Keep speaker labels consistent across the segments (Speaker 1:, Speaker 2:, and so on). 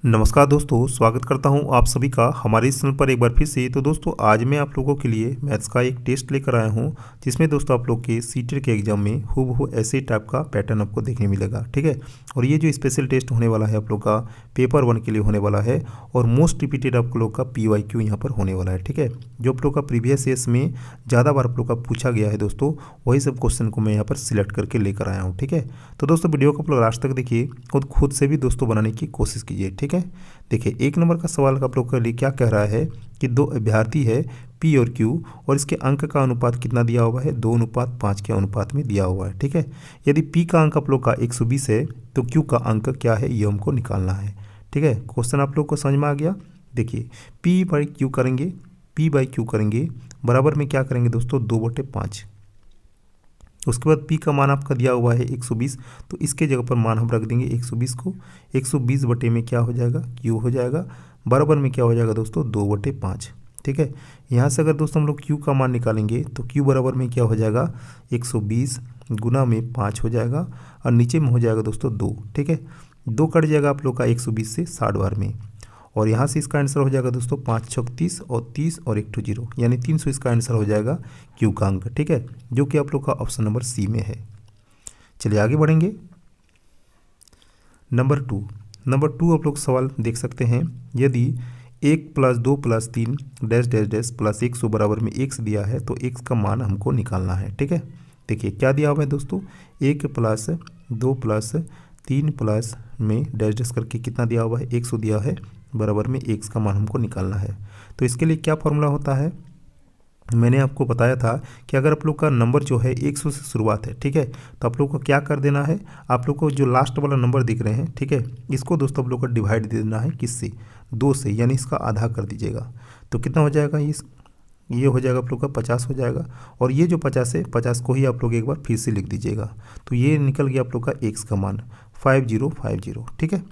Speaker 1: नमस्कार दोस्तों, स्वागत करता हूं आप सभी का हमारे इस चैनल पर एक बार फिर से। तो दोस्तों आज मैं आप लोगों के लिए मैथ्स का एक टेस्ट लेकर आया हूं, जिसमें दोस्तों आप लोग के सीटेट के एग्जाम में हूबहू ऐसे टाइप का पैटर्न आपको देखने मिलेगा। ठीक है, और ये जो स्पेशल टेस्ट होने वाला है आप लोग का पेपर 1 के लिए होने वाला है, और मोस्ट रिपीटेड आप लोग का PYQ यहाँ पर होने वाला है। ठीक है, जो आप लोग का प्रीवियस ईयर्स में ज़्यादा बार आप लोग का पूछा गया है दोस्तों, वही सब क्वेश्चन को मैं यहाँ पर सिलेक्ट करके लेकर आया हूँ। ठीक है, तो दोस्तों वीडियो को आप लोग लास्ट तक देखिए, खुद से भी दोस्तों बनाने की कोशिश कीजिए। ठीक है, देखिए 1 नंबर का सवाल आप लोग के लिए क्या कह रहा है कि दो अभ्यर्थी है P और Q, और इसके अंक का अनुपात कितना दिया हुआ है, 2:5 के अनुपात में दिया हुआ है। ठीक है, यदि P का अंक आप लोग का 120 है तो Q का अंक क्या है, ये हमको निकालना है। ठीक है, क्वेश्चन आप लोग को समझ में आ गया। देखिए P/Q करेंगे, P/Q करेंगे बराबर में क्या करेंगे दोस्तों, 2/5। उसके बाद P का मान आपका दिया हुआ है 120, तो इसके जगह पर मान हम रख देंगे 120 को। 120 बटे में क्या हो जाएगा, Q हो जाएगा, बराबर में क्या हो जाएगा दोस्तों, 2/5। ठीक है, यहाँ से अगर दोस्तों हम लोग Q का मान निकालेंगे तो Q बराबर में क्या हो जाएगा, 120 गुना में 5 हो जाएगा, और नीचे में हो जाएगा दोस्तों 2। ठीक है, 2 कट जाएगा आप लोग का 120 से 60 बार में, और यहाँ से इसका आंसर हो जाएगा दोस्तों 5 छक 30 और 30 और 1 0, यानी 300 इसका आंसर हो जाएगा Q का अंक। ठीक है, जो कि आप लोग का ऑप्शन नंबर C में है। चलिए आगे बढ़ेंगे। नंबर 2 आप लोग सवाल देख सकते हैं। यदि 1 + 2 + 3 डैश डैश डैश प्लस 100 बराबर में x दिया है तो x का मान हमको निकालना है। ठीक है, देखिए क्या दिया हुआ है दोस्तों, 1 + 2 + 3 प्लस में डैश डैश करके कितना दिया हुआ है, 100 दिया है, बराबर में x का मान हमको निकालना है। तो इसके लिए क्या फॉर्मूला होता है, मैंने आपको बताया था कि अगर आप लोग का नंबर जो है 100 से शुरुआत है, ठीक है, तो आप लोग को क्या कर देना है, आप लोग को जो लास्ट वाला नंबर दिख रहे हैं, ठीक है, इसको दोस्तों आप लोग को डिवाइड दे देना है किससे, 2 से, यानी इसका आधा कर दीजिएगा। तो कितना हो जाएगा, ये हो जाएगा आप लोग का 50 हो जाएगा, और ये जो 50 है, 50 को ही आप लोग एक बार फिर से लिख दीजिएगा। तो ये निकल गया आप लोग का x का मान 5050। ठीक है,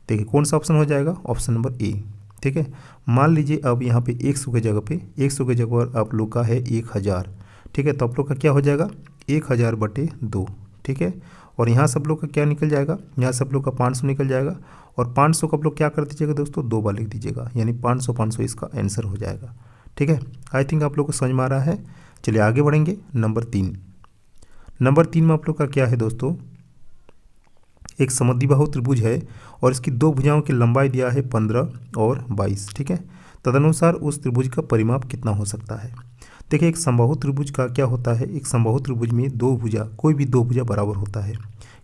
Speaker 1: देखिए कौन सा ऑप्शन हो जाएगा, ऑप्शन नंबर A। ठीक है, मान लीजिए अब यहाँ पे 100 के जगह पे 100 के जगह पर आप लोग का है 1000। ठीक है, तो आप लोग का क्या हो जाएगा, 1000/2। ठीक है, और यहाँ सब लोग का क्या निकल जाएगा, यहाँ सब लोग का 500 निकल जाएगा, और 500 को आप लोग क्या कर दीजिएगा दोस्तों, 2 बार लिख दीजिएगा, यानी 500 इसका आंसर हो जाएगा। ठीक है, आई थिंक आप लोग को समझ में आ रहा है। चलिए आगे बढ़ेंगे। नंबर 3 में आप लोग का क्या है दोस्तों, एक समद्विबाहु त्रिभुज है और इसकी 2 भुजाओं की लंबाई दिया है 15 और 22। ठीक है, तदनुसार उस त्रिभुज का परिमाप कितना हो सकता है। देखिए एक समबाहु त्रिभुज का क्या होता है, एक समबाहु त्रिभुज में 2 भुजा, कोई भी 2 भुजा बराबर होता है,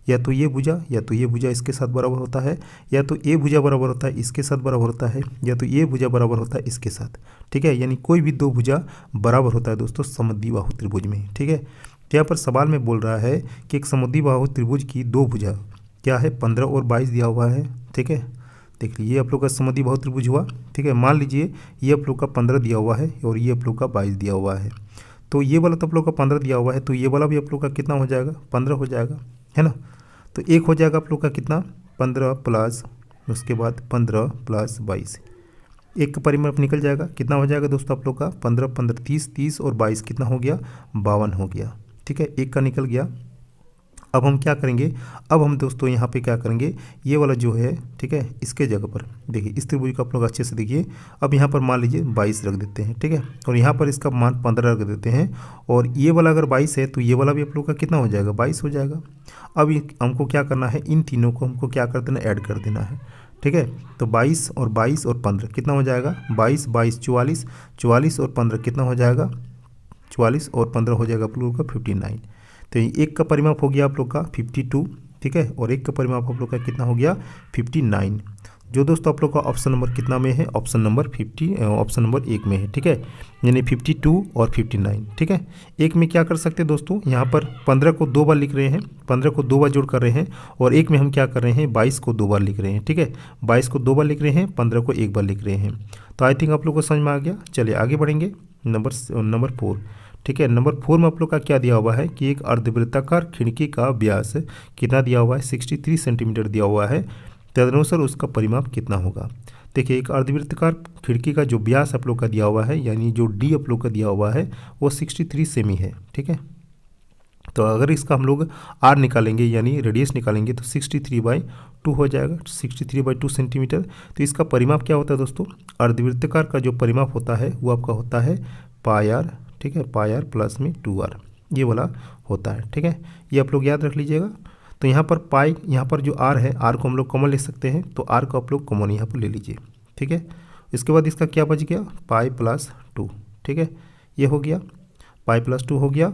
Speaker 1: या तो ये भुजा या तो ये भुजा इसके साथ बराबर होता है, या तो ये भुजा बराबर होता है इसके साथ बराबर होता है, या तो ये भुजा बराबर होता है इसके साथ। ठीक है, यानी कोई भी 2 भुजा बराबर होता है दोस्तों समद्विबाहु त्रिभुज में। ठीक है, तो यहाँ पर सवाल में बोल रहा है कि एक समद्विबाहु त्रिभुज की 2 भुजा क्या है, 15 और 22 दिया हुआ है। ठीक है, देख लीजिए आप लोग का समद्विबाहु त्रिभुज हुआ। ठीक है, मान लीजिए ये आप लोग का 15 दिया हुआ है और ये आप लोग का 22 दिया हुआ है, तो ये वाला तो आप लोग का 15 दिया हुआ है, तो ये वाला भी आप लोग का कितना हो जाएगा, 15 हो जाएगा, है ना। तो एक हो जाएगा आप लोग का कितना, 15 प्लस उसके बाद 15 + 22, एक का परिमाप निकल जाएगा, कितना हो जाएगा दोस्तों आप लोग का 15 15 30 30 और 22 कितना हो गया, 52 हो गया। ठीक है, एक का निकल गया। अब हम क्या करेंगे, अब हम दोस्तों यहाँ पे क्या करेंगे, ये वाला जो है, ठीक है, इसके जगह पर देखिए इस त्रिभुज को आप लोग अच्छे से देखिए। अब यहाँ पर मान लीजिए 22 रख देते हैं। ठीक है, और यहाँ पर इसका मान 15 रख देते हैं, और ये वाला अगर 22 है तो ये वाला भी आप लोग का कितना हो जाएगा, 22 हो जाएगा। अब हमको क्या करना है, इन तीनों को हमको क्या कर देना, ऐड कर देना है। ठीक है, तो 22 और 15 कितना हो जाएगा, 22 22 44, 44 और 15 कितना हो जाएगा, 44 और 15 हो जाएगा आप लोगों का 59। तो एक का परिमाप हो गया आप लोग का 52। ठीक है, और एक का परिमाप आप लोग का कितना हो गया, 59, जो दोस्तों आप लोग का ऑप्शन नंबर कितना में है, ऑप्शन नंबर 1 में है। ठीक है, यानी 52 और 59। ठीक है, एक में क्या कर सकते हैं दोस्तों, यहाँ पर 15 को 2 बार लिख रहे हैं, 15 को 2 बार जोड़ कर रहे हैं, और एक में हम क्या कर रहे हैं, 22 को 2 बार लिख रहे हैं। ठीक है, 22 को 2 बार लिख रहे हैं, 15 को 1 बार लिख रहे हैं। तो आई थिंक आप लोग को समझ में आ गया। चलिए आगे बढ़ेंगे। नंबर 4। ठीक है, नंबर 4 में आप लोग का क्या दिया हुआ है कि एक अर्धवृत्ताकार खिड़की का व्यास कितना दिया हुआ है, 63 सेंटीमीटर दिया हुआ है, तदनुसार उसका परिमाप कितना होगा। देखिए एक अर्धवृत्ताकार खिड़की का जो व्यास आप लोग का दिया हुआ है, यानी जो D आप लोग का दिया हुआ है वो 63 सेमी है। ठीक है, तो अगर इसका हम लोग आर निकालेंगे यानी रेडियस निकालेंगे तो 63/2 हो जाएगा, 63/2 सेंटीमीटर। तो इसका परिमाप क्या होता है दोस्तों, अर्धवृत्ताकार का जो परिमाप होता है वो आपका होता है पाई आर, ठीक है, पाई आर प्लस में 2r, ये वाला होता है, ठीक है। ये आप लोग याद रख लीजिएगा। तो यहाँ पर पाई, यहाँ पर जो आर है, आर को हम लोग कॉमन ले सकते हैं, तो आर को आप लोग कॉमन यहाँ पर ले लीजिए, ठीक है। इसके बाद इसका क्या बच गया, पाई प्लस 2, ठीक है, ये हो गया, पाई प्लस 2 हो गया।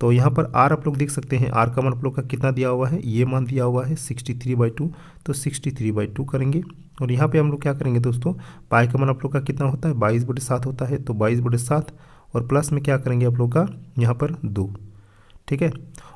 Speaker 1: तो यहाँ पर आर आप लोग देख सकते हैं, आर का मान आप लोग का कितना दिया हुआ है, ये मान दिया हुआ है 63/2, तो 63/2 करेंगे। और यहाँ पे हम लोग क्या करेंगे दोस्तों, पाई का मान आप लोग का कितना होता है, 22/7 होता है, तो 22/7 और प्लस में क्या करेंगे आप लोग का यहाँ पर 2, ठीक है।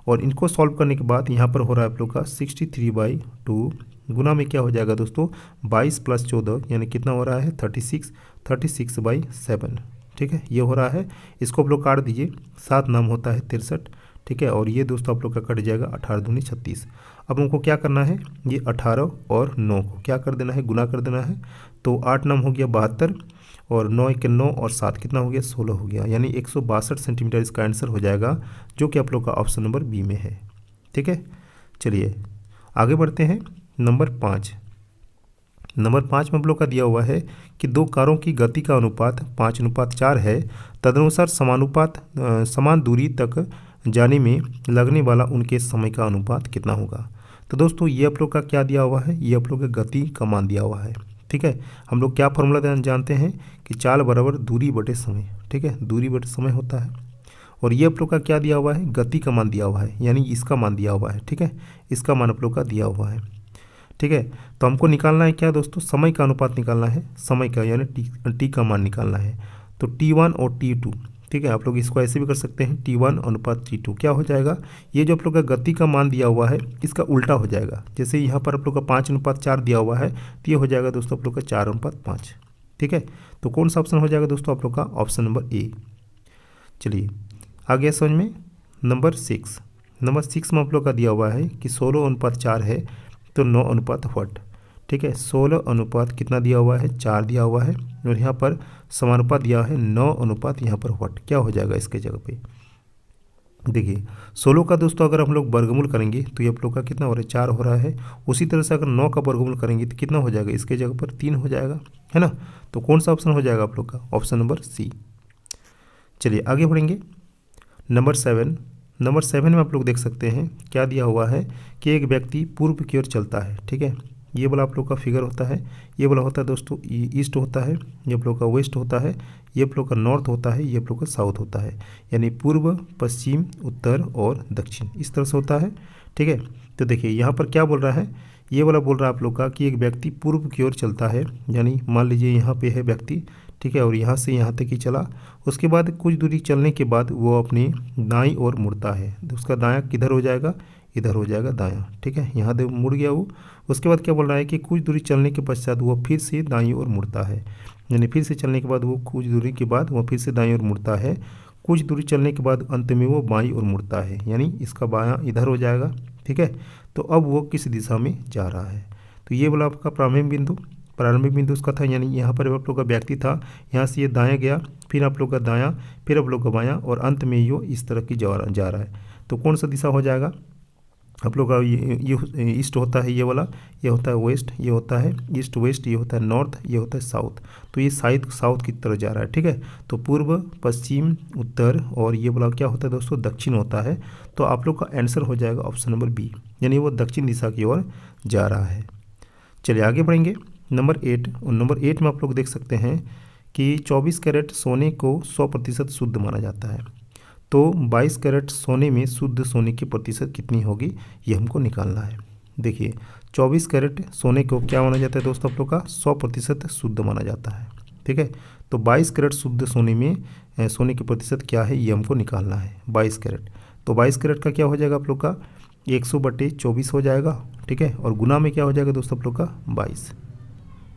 Speaker 1: और इनको सॉल्व करने के बाद यहाँ पर हो रहा है आप लोग का 63/2 गुना में क्या हो जाएगा दोस्तों, 22 + 14 यानी कितना हो रहा है 36/7, ठीक है, ये हो रहा है। इसको आप लोग काट दीजिए, 7 नाम होता है 63, ठीक है। और ये दोस्तों आप लोग का कट जाएगा 18 दूनी 36। अब हमको क्या करना है, ये 18 और 9 को क्या कर देना है, गुना कर देना है। तो 8 नाम हो गया 72 और 9 × 9 और 7 कितना हो गया, 16 हो गया, यानी 162 सेंटीमीटर इसका आंसर हो जाएगा, जो कि आप लोग का ऑप्शन नंबर बी में है, ठीक है। चलिए आगे बढ़ते हैं। नंबर 5 में आप लोग का दिया हुआ है कि दो कारों की गति का अनुपात 5:4 है, तदनुसार समान दूरी तक जाने में लगने वाला उनके समय का अनुपात कितना होगा। तो दोस्तों ये आप लोग का क्या दिया हुआ है, ये आप लोग का गति का मान दिया हुआ है, ठीक है। हम लोग क्या फॉर्मूला जानते हैं कि चाल बराबर दूरी बटे समय, ठीक है, दूरी बटे समय होता है। और ये आप लोग का क्या दिया हुआ है, गति का मान दिया हुआ है, यानी इसका मान दिया हुआ है, ठीक है, इसका मान आप लोग का दिया हुआ है, ठीक है। तो हमको निकालना है क्या दोस्तों, समय का अनुपात निकालना है, समय का यानी टी का मान निकालना है। तो T1 और T2, ठीक है, आप लोग इसको ऐसे भी कर सकते हैं, T1/T2 क्या हो जाएगा, ये जो आप लोग का गति का मान दिया हुआ है इसका उल्टा हो जाएगा। जैसे यहाँ पर आप लोग का 5:4 दिया हुआ है, तो ये हो जाएगा दोस्तों आप लोग का 4:5, ठीक है। तो कौन सा ऑप्शन हो जाएगा दोस्तों आप लोग का, ऑप्शन नंबर ए। चलिए आगे समझ में। नंबर 6 में आप लोग का दिया हुआ है कि 16:4 है, तो 9:8, ठीक है। 16 कितना दिया हुआ है, 4 दिया हुआ है, और यहाँ पर समानुपात दिया है 9 यहाँ पर व्हाट, क्या हो जाएगा इसके जगह पे, देखिए 16 का दोस्तों अगर हम लोग वर्गमूल करेंगे तो ये आप लोग का कितना हो रहा है, 4 हो रहा है। उसी तरह से अगर 9 का वर्गमूल करेंगे तो कितना हो जाएगा, इसके जगह पर 3 हो जाएगा, है ना। तो कौन सा ऑप्शन हो जाएगा आप लोग का, ऑप्शन नंबर सी। चलिए आगे बढ़ेंगे। नंबर 7 में आप लोग देख सकते हैं क्या दिया हुआ है कि एक व्यक्ति पूर्व की ओर चलता है, ठीक है। ये वाला आप लोग का फिगर होता है, ये वाला होता है दोस्तों ईस्ट होता है, ये आप लोग का वेस्ट होता है, ये आप लोग का नॉर्थ होता है, ये आप लोग का साउथ होता है, यानी पूर्व, पश्चिम, उत्तर और दक्षिण, इस तरह से होता है, ठीक है। तो देखिए यहाँ पर क्या बोल रहा है, ये वाला बोल रहा है आप लोग का कि एक व्यक्ति पूर्व की ओर चलता है, यानी मान लीजिए यहाँ पे है व्यक्ति, ठीक है, और यहाँ से यहाँ तक ही चला। उसके बाद कुछ दूरी चलने के बाद वो अपनी दाईं ओर मुड़ता है, तो उसका दायां किधर हो जाएगा, इधर हो जाएगा दायां, ठीक है, यहाँ से मुड़ गया वो। उसके बाद क्या बोल रहा है कि कुछ दूरी चलने के पश्चात वो फिर से दाईं ओर मुड़ता है, यानी फिर से चलने के बाद वो कुछ दूरी के बाद वो फिर से दाईं ओर मुड़ता है। कुछ दूरी चलने के बाद अंत में वो बाईं ओर मुड़ता है, यानी इसका बायां इधर हो जाएगा, ठीक है। तो अब वो किस दिशा में जा रहा है, तो ये वाला आपका प्रारंभिक बिंदु उसका था, यानी यहाँ पर आप लोग का व्यक्ति था, यहाँ से ये दायां गया, फिर आप लोग का दायां, फिर आप लोग का बायां, और अंत में ये इस तरह की जा रहा है। तो कौन सा दिशा हो जाएगा आप लोग का, ये ईस्ट होता है, ये वाला, ये होता है वेस्ट, ये होता है ईस्ट वेस्ट, ये होता है नॉर्थ, ये होता है साउथ। तो ये साउथ की तरफ जा रहा है, ठीक है। तो पूर्व, पश्चिम, उत्तर और ये वाला क्या होता है दोस्तों, दक्षिण होता है। तो आप लोग का आंसर हो जाएगा ऑप्शन नंबर बी, यानी वो दक्षिण दिशा की ओर जा रहा है। चलिए आगे बढ़ेंगे। नंबर 8 में आप लोग देख सकते हैं कि 24 कैरेट सोने को 100% शुद्ध माना जाता है, तो 22 कैरेट सोने में शुद्ध सोने की प्रतिशत कितनी होगी, ये हमको निकालना है। देखिए 24 कैरेट सोने को क्या माना जाता है दोस्तों आप लोग का, 100% शुद्ध माना जाता है, ठीक है। तो 22 कैरेट शुद्ध सोने में सोने की प्रतिशत क्या है, ये हमको निकालना है, 22 कैरेट। तो 22 कैरेट का क्या हो जाएगा आप लोग का, 100/24 हो जाएगा, ठीक है। और गुना में क्या हो जाएगा दोस्तों आप लोग का 22,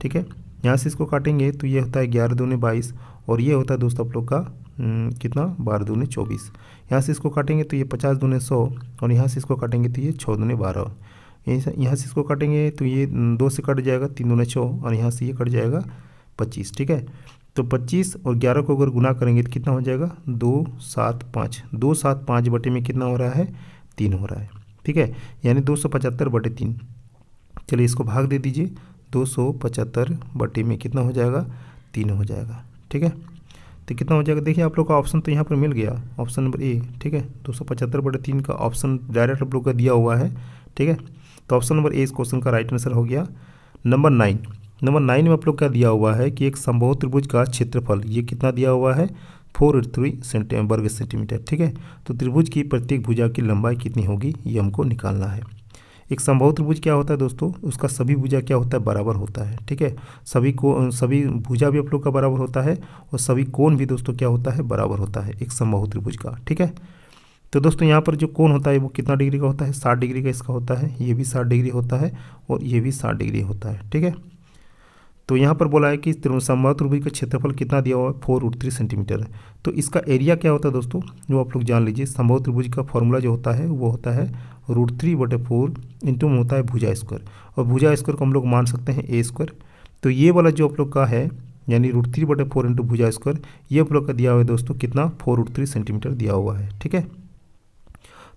Speaker 1: ठीक है। यहाँ से इसको काटेंगे तो ये होता है 11 दूनी 22, और ये होता है दोस्तों आप लोग का कितना, 12 दूनी 24। यहाँ से इसको काटेंगे तो ये 50 दूनी 100, और यहाँ से इसको काटेंगे तो ये 6 दूनी 12। यहाँ से इसको काटेंगे तो ये 2 से कट जाएगा, 3 दूनी 6, और यहाँ से ये कट जाएगा 25, ठीक है। तो 25 और 11 को अगर गुना करेंगे तो कितना हो जाएगा 275। 275 बटे में कितना हो रहा है 3 हो रहा है, ठीक है, यानी 275 बटे 3। चलिए इसको भाग दे दीजिए, 275 बटे में कितना हो जाएगा 3 हो जाएगा, ठीक है। तो कितना हो जाएगा, देखिए आप लोग का ऑप्शन तो यहाँ पर मिल गया, ऑप्शन नंबर ए, ठीक है। 275 बटे 3 का ऑप्शन डायरेक्ट आप लोग का दिया हुआ है, ठीक है। तो ऑप्शन नंबर ए इस क्वेश्चन का राइट आंसर हो गया। नंबर 9 में आप लोग का दिया हुआ है कि एक समबाहु त्रिभुज का क्षेत्रफल ये कितना दिया हुआ है 483 वर्ग सेंटीमीटर, ठीक है। तो त्रिभुज की प्रत्येक भुजा की लंबाई कितनी होगी ये हमको निकालना है। एक समबाहु त्रिभुज क्या होता है दोस्तों, उसका सभी भुजा क्या होता है बराबर होता है, ठीक है। सभी भुजा भी आप लोग का बराबर होता है और सभी कोण भी दोस्तों क्या होता है बराबर होता है एक समबाहु त्रिभुज का, ठीक है। तो दोस्तों यहाँ पर जो कोण होता है वो कितना डिग्री का होता है 60 डिग्री का इसका होता है, ये भी 60 डिग्री होता है और ये भी 60 डिग्री होता है, ठीक है। तो यहाँ पर बोला है कि समबाहु त्रिभुज का क्षेत्रफल कितना दिया हुआ है 4√3 सेंटीमीटर। तो इसका एरिया क्या होता है दोस्तों, जो आप लोग जान लीजिए। समबाहु त्रिभुज का फॉर्मूला जो होता है वो होता है √3/4 इंटू में होता है भुजा स्क्वायर, और भुजा स्क्वायर को हम लोग मान सकते हैं ए स्क्वायर। तो ये वाला जो आप लोग का है यानी √3/4 इंटू भुजा स्क्वायर, ये आप लोग का दिया हुआ है दोस्तों कितना 4√3 सेंटीमीटर दिया हुआ है, ठीक है।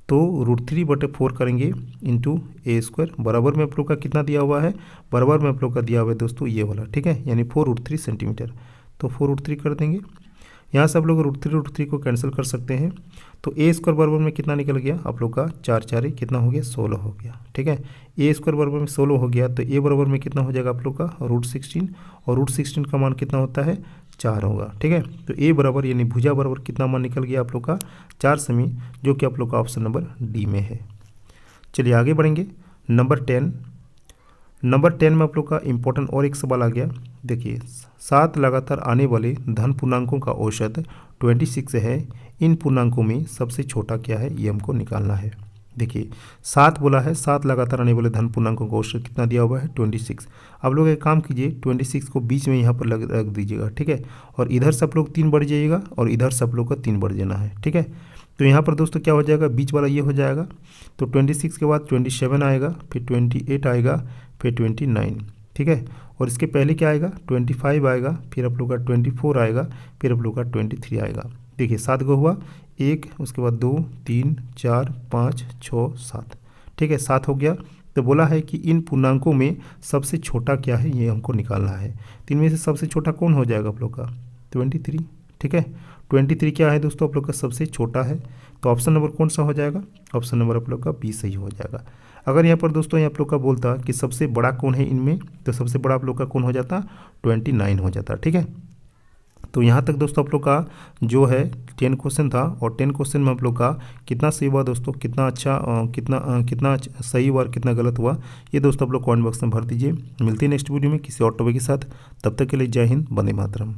Speaker 1: तो √3/4 करेंगे इंटू ए स्क्वायर, बराबर में आप लोग का कितना दिया हुआ है, बराबर में आप लोग का दिया हुआ है दोस्तों ये वाला, ठीक है, यानी 4√3 सेंटीमीटर। तो 4√3 कर देंगे, यहाँ से आप लोग √3 को कैंसिल कर सकते हैं। तो ए स्क्वायर बराबर में कितना निकल गया आप लोग का 4 4 कितना हो गया 16 हो गया, ठीक है। ए स्क्वायर बराबर में 16 हो गया, तो ए बराबर में कितना हो जाएगा आप लोग का √16, और √16 का मान कितना होता है 4 होगा, ठीक है। तो ए बराबर यानी भुजा बराबर कितना मान निकल गया आप लोग का 4 सेमी, जो कि आप लोग का ऑप्शन नंबर डी में है। चलिए आगे बढ़ेंगे। नंबर 10 में आप लोग का इम्पोर्टेंट और एक सवाल आ गया। देखिए 7 लगातार आने वाले धन पूर्णांकों का औसत 26 है, इन पूर्णांकों में सबसे छोटा क्या है ये हमको निकालना है। देखिए 7 बोला है, 7 लगातार आने वाले धन पूर्णांकों का औसत कितना दिया हुआ है 26। आप लोग एक काम कीजिए 26 को बीच में यहाँ पर रख दीजिएगा, ठीक है, और इधर से आप लोग 3 बढ़ जाइएगा और इधर से आप लोग का 3 बढ़ जाना है, ठीक है। तो यहाँ पर दोस्तों क्या हो जाएगा, बीच वाला ये हो जाएगा। तो 26 के बाद 27 आएगा, फिर 28 आएगा, फिर 29, ठीक है, और इसके पहले क्या आएगा 25 आएगा, फिर आप लोग का 24 आएगा, फिर आप लोग का 23 आएगा। देखिए 7 को हुआ 1, उसके बाद 2 3 4 5 6 7, ठीक है, 7 हो गया। तो बोला है कि इन पूर्णांकों में सबसे छोटा क्या है ये हमको निकालना है। तो इनमें से सबसे छोटा कौन हो जाएगा आप लोग का 23, ठीक है। 23 क्या है दोस्तों आप लोग का सबसे छोटा है, तो ऑप्शन नंबर कौन सा हो जाएगा, ऑप्शन नंबर आप लोग का बी सही हो जाएगा। अगर यहाँ पर दोस्तों आप लोग का बोलता कि सबसे बड़ा कौन है इनमें, तो सबसे बड़ा आप लोग का कौन हो जाता 29 हो जाता, ठीक है। तो यहाँ तक दोस्तों आप लोग का जो है 10 क्वेश्चन था, और 10 क्वेश्चन में आप लोग का कितना सही हुआ दोस्तों, कितना अच्छा कितना सही हुआ और कितना गलत हुआ, ये दोस्तों आप लोग कमेंट बॉक्स में भर दीजिए। मिलते हैं नेक्स्ट वीडियो में किसी और टॉपिक के साथ, तब तक के लिए जय हिंद, वंदे मातरम।